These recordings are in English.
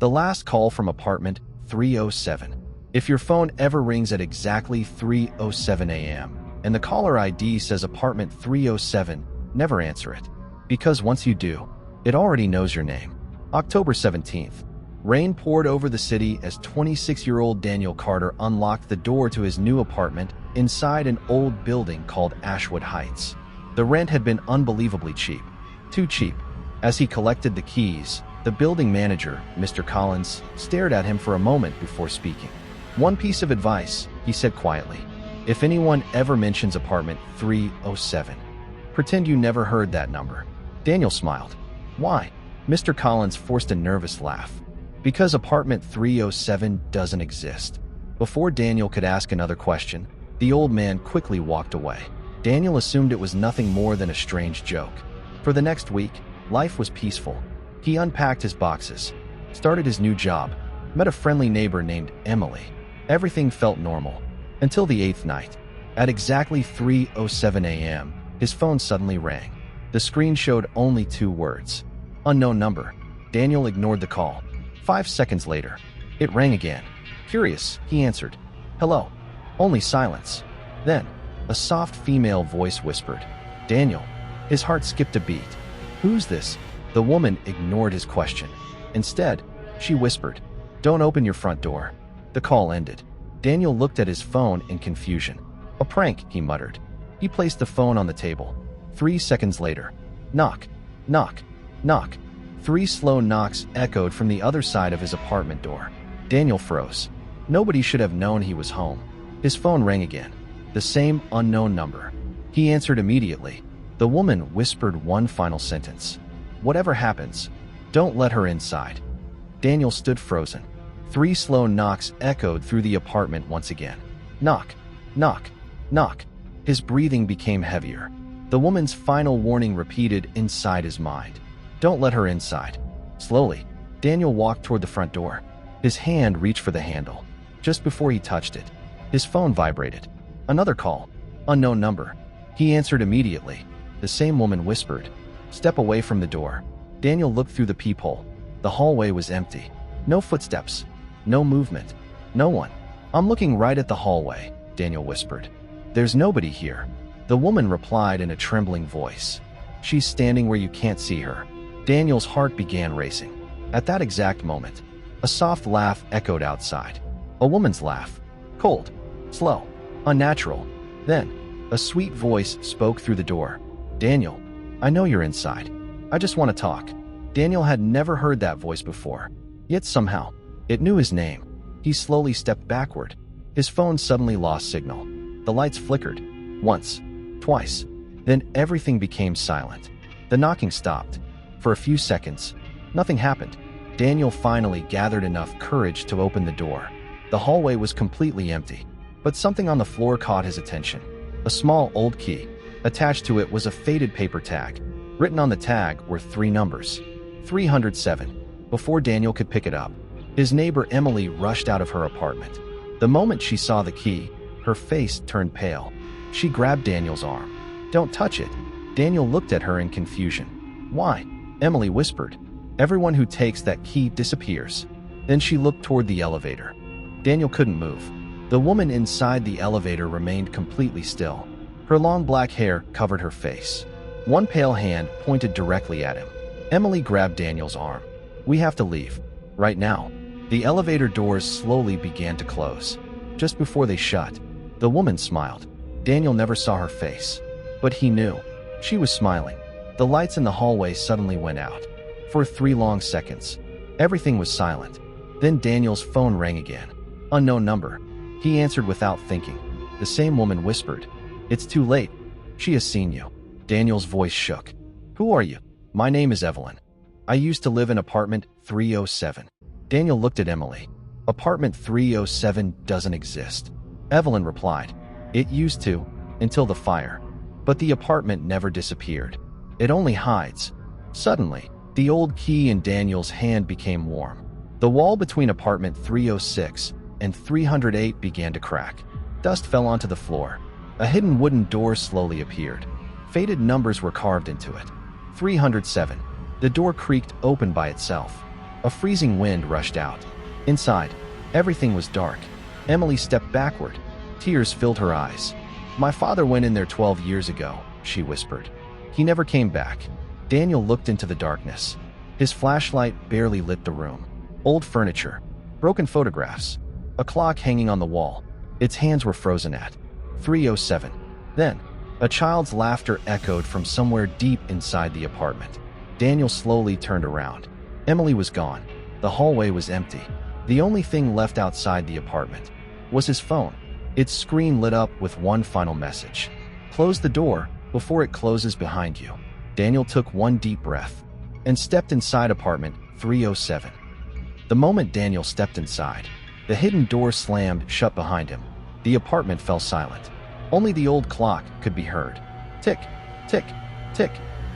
The last call from apartment 307. If your phone ever rings at exactly 3:07 a.m. and the caller ID says apartment 307, never answer it. Because once you do, it already knows your name. October 17th. Rain poured over the city as 26-year-old Daniel Carter unlocked the door to his new apartment inside an old building called Ashwood Heights. The rent had been unbelievably cheap. Too cheap. As he collected the keys, the building manager, Mr. Collins, stared at him for a moment before speaking. "One piece of advice," he said quietly. "If anyone ever mentions apartment 307, pretend you never heard that number." Daniel smiled. "Why?" Mr. Collins forced a nervous laugh. "Because apartment 307 doesn't exist." Before Daniel could ask another question, the old man quickly walked away. Daniel assumed it was nothing more than a strange joke. For the next week, life was peaceful. He unpacked his boxes, started his new job, met a friendly neighbor named Emily. Everything felt normal. Until the 8th night. At exactly 3:07 a.m., his phone suddenly rang. The screen showed only 2 words. "Unknown number." Daniel ignored the call. 5 seconds later, it rang again. Curious, he answered. "Hello." Only silence. Then, a soft female voice whispered, "Daniel." His heart skipped a beat. "Who's this?" The woman ignored his question. Instead, she whispered, "Don't open your front door." The call ended. Daniel looked at his phone in confusion. "A prank," he muttered. He placed the phone on the table. 3 seconds later, knock, knock, knock. 3 slow knocks echoed from the other side of his apartment door. Daniel froze. Nobody should have known he was home. His phone rang again. The same unknown number. He answered immediately. The woman whispered one final sentence. "Whatever happens, don't let her inside." Daniel stood frozen. 3 slow knocks echoed through the apartment once again. Knock, knock, knock. His breathing became heavier. The woman's final warning repeated inside his mind. "Don't let her inside." Slowly, Daniel walked toward the front door. His hand reached for the handle. Just before he touched it, his phone vibrated. Another call. Unknown number. He answered immediately. The same woman whispered, "Step away from the door." Daniel looked through the peephole. The hallway was empty. No footsteps. No movement. No one. "I'm looking right at the hallway," Daniel whispered. "There's nobody here." The woman replied in a trembling voice. "She's standing where you can't see her." Daniel's heart began racing. At that exact moment, a soft laugh echoed outside. A woman's laugh. Cold, slow, unnatural. Then, a sweet voice spoke through the door. "Daniel, I know you're inside. I just want to talk." Daniel had never heard that voice before. Yet somehow, it knew his name. He slowly stepped backward. His phone suddenly lost signal. The lights flickered. Once, twice. Then everything became silent. The knocking stopped. For a few seconds, nothing happened. Daniel finally gathered enough courage to open the door. The hallway was completely empty. But something on the floor caught his attention. A small old key. Attached to it was a faded paper tag. Written on the tag were 3 numbers. 307. Before Daniel could pick it up, his neighbor Emily rushed out of her apartment. The moment she saw the key, her face turned pale. She grabbed Daniel's arm. "Don't touch it." Daniel looked at her in confusion. "Why?" Emily whispered. "Everyone who takes that key disappears." Then she looked toward the elevator. Daniel couldn't move. The woman inside the elevator remained completely still. Her long black hair covered her face. One pale hand pointed directly at him. Emily grabbed Daniel's arm. "We have to leave. Right now." The elevator doors slowly began to close. Just before they shut, the woman smiled. Daniel never saw her face, but he knew. She was smiling. The lights in the hallway suddenly went out. For 3 long seconds, everything was silent. Then Daniel's phone rang again. Unknown number. He answered without thinking. The same woman whispered, "It's too late. She has seen you." Daniel's voice shook. "Who are you?" "My name is Evelyn. I used to live in apartment 307. Daniel looked at Emily. "Apartment 307 doesn't exist." Evelyn replied, "It used to, until the fire. But the apartment never disappeared. It only hides." Suddenly, the old key in Daniel's hand became warm. The wall between apartment 306 and 308 began to crack. Dust fell onto the floor. A hidden wooden door slowly appeared. Faded numbers were carved into it. 307. The door creaked open by itself. A freezing wind rushed out. Inside, everything was dark. Emily stepped backward. Tears filled her eyes. "My father went in there 12 years ago," she whispered. "He never came back." Daniel looked into the darkness. His flashlight barely lit the room. Old furniture, broken photographs, a clock hanging on the wall. Its hands were frozen at 3:07. Then, a child's laughter echoed from somewhere deep inside the apartment. Daniel slowly turned around. Emily was gone. The hallway was empty. The only thing left outside the apartment was his phone. Its screen lit up with one final message. "Close the door before it closes behind you." Daniel took one deep breath and stepped inside apartment 307. The moment Daniel stepped inside, the hidden door slammed shut behind him. The apartment fell silent. Only the old clock could be heard. Tick, tick, tick.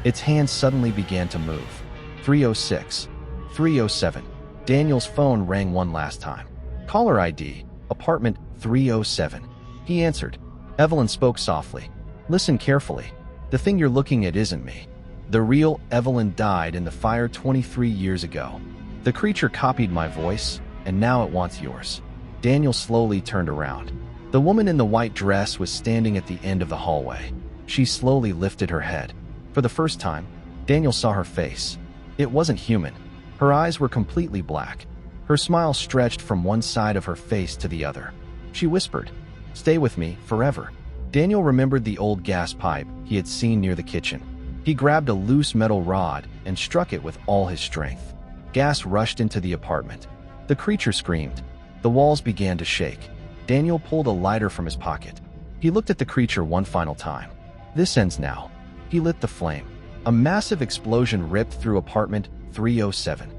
Its hands suddenly began to move. 3:06, 3:07. Daniel's phone rang one last time. Caller ID, apartment 307. He answered. Evelyn spoke softly. "Listen carefully. The thing you're looking at isn't me. The real Evelyn died in the fire 23 years ago. The creature copied my voice, and now it wants yours." Daniel slowly turned around. The woman in the white dress was standing at the end of the hallway. She slowly lifted her head. For the first time, Daniel saw her face. It wasn't human. Her eyes were completely black. Her smile stretched from one side of her face to the other. She whispered, "Stay with me forever." Daniel remembered the old gas pipe he had seen near the kitchen. He grabbed a loose metal rod and struck it with all his strength. Gas rushed into the apartment. The creature screamed. The walls began to shake. Daniel pulled a lighter from his pocket. He looked at the creature one final time. "This ends now." He lit the flame. A massive explosion ripped through apartment 307.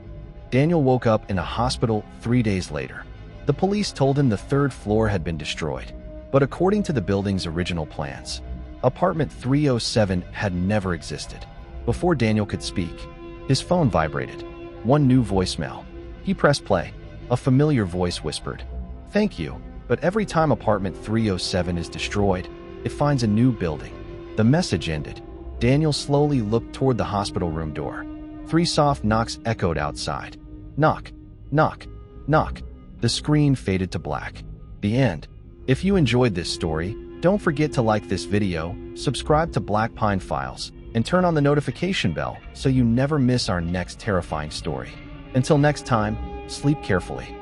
Daniel woke up in a hospital 3 days later. The police told him the third floor had been destroyed. But according to the building's original plans, apartment 307 had never existed. Before Daniel could speak, his phone vibrated. One new voicemail. He pressed play. A familiar voice whispered, "Thank you, but every time apartment 307 is destroyed, it finds a new building." The message ended. Daniel slowly looked toward the hospital room door. 3 soft knocks echoed outside. Knock, knock, knock. The screen faded to black. The end. If you enjoyed this story, don't forget to like this video, subscribe to Black Pine Files, and turn on the notification bell so you never miss our next terrifying story. Until next time, sleep carefully.